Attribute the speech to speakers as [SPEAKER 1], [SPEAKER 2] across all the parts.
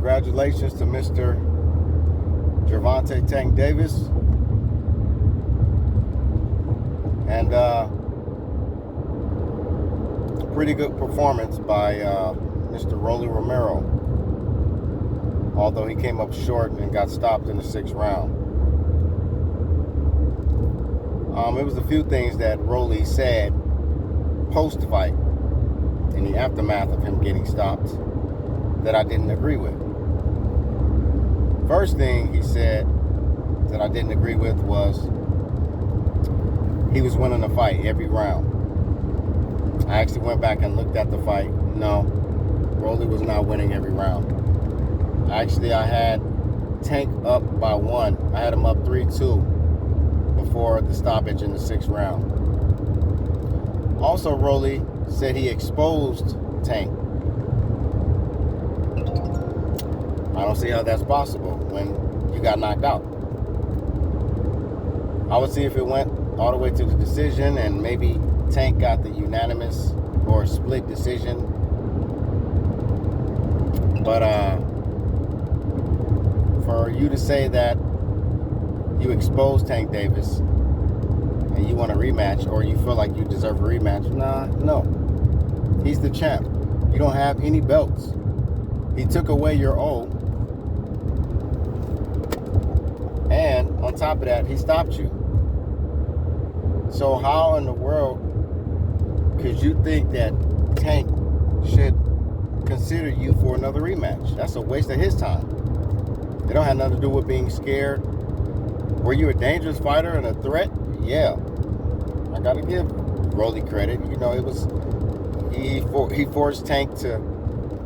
[SPEAKER 1] Congratulations to Mr. Gervonta Tank Davis. And pretty good performance by Mr. Romero. Although he came up short and got stopped in the 6th round. It was a few things that Rolly said post-fight in the aftermath of him getting stopped that I didn't agree with. First thing he said that I didn't agree with was he was winning the fight every round. I actually went back and looked at the fight. No, Rolly was not winning every round. Actually, I had Tank up by 1. I had him up 3-2 before the stoppage in the 6th round. Also, Rolly said he exposed Tank. I don't see how that's possible when you got knocked out. I would see if it went all the way to the decision and maybe Tank got the unanimous or split decision. But for you to say that you exposed Tank Davis and you want a rematch, or you feel like you deserve a rematch, no. He's the champ. You don't have any belts. He took away your O. And on top of that, he stopped you. So how in the world could you think that Tank should consider you for another rematch? That's a waste of his time. It don't have nothing to do with being scared. Were you a dangerous fighter and a threat? Yeah. I gotta give Rolly credit. You know, it was he forced Tank to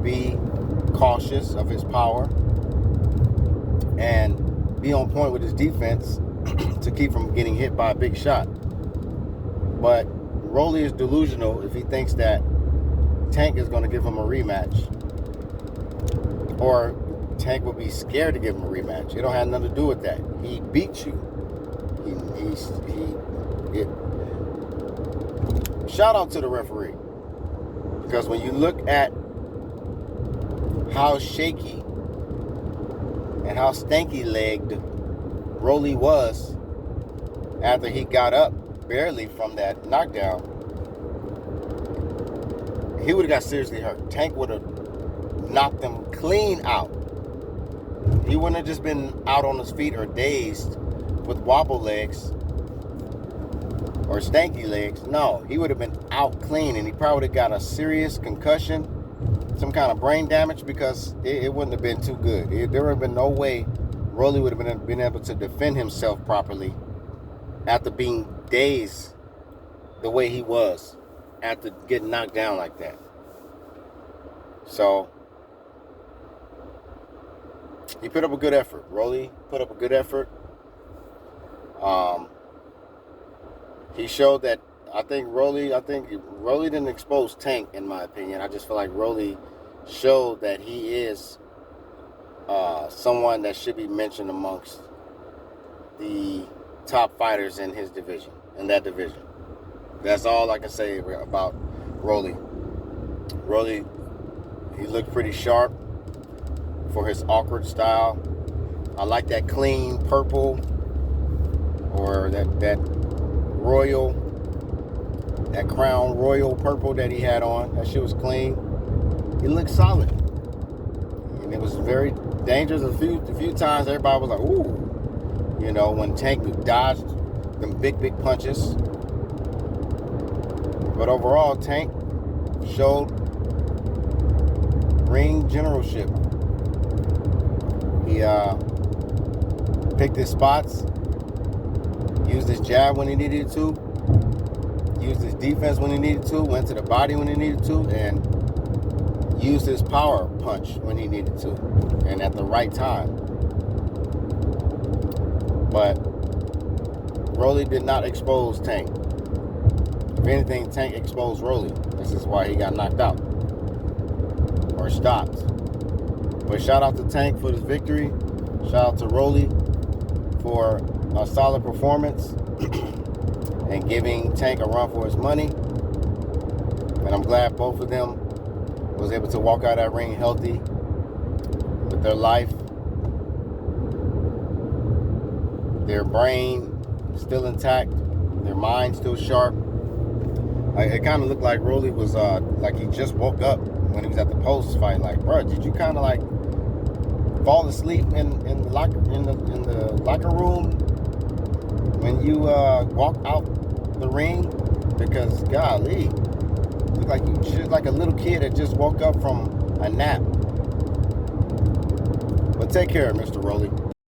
[SPEAKER 1] be cautious of his power and be on point with his defense to keep from getting hit by a big shot. But Rolly is delusional if he thinks that Tank is going to give him a rematch, or Tank will be scared to give him a rematch. It don't have nothing to do with that. He beat you. Shout out to the referee, because when you look at how shaky and how stanky-legged Rolly was after he got up barely from that knockdown, he would have got seriously hurt. Tank would have knocked him clean out. He wouldn't have just been out on his feet or dazed with wobble legs or stanky legs. No, he would have been out clean, and he probably would have got a serious concussion, some kind of brain damage, because it wouldn't have been too good. There would have been no way Rolly would have been able to defend himself properly after being dazed the way he was after getting knocked down like that. So he put up a good effort. Rolly put up a good effort. He showed that I think Rolly didn't expose Tank, in my opinion. I just feel like Rolly showed that he is someone that should be mentioned amongst the top fighters in his division, in that division. That's all I can say about Rolly. Rolly, he looked pretty sharp for his awkward style. I like that clean purple, or that royal, that crown royal purple that he had on. That shit was clean. He looked solid. And it was very dangerous. A few times everybody was like, ooh. You know, when Tank dodged them big punches. But overall, Tank showed ring generalship. He picked his spots, used his jab when he needed to, used his defense when he needed to, went to the body when he needed to, and used his power punch when he needed to, and at the right time. But Rolly did not expose Tank. If anything, Tank exposed Rolly. This is why he got knocked out or stopped. But shout out to Tank for his victory. Shout out to Rolly for a solid performance and giving Tank a run for his money. And I'm glad both of them was able to walk out of that ring healthy with their life, their brain still intact, their mind still sharp. It kind of looked like Rolly was like he just woke up when he was at the post fight. Like, bro, did you kind of like fall asleep in the locker room when you walked out the ring? Because golly, look like you just like a little kid that just woke up from a nap. But take care, Mr. Rolly.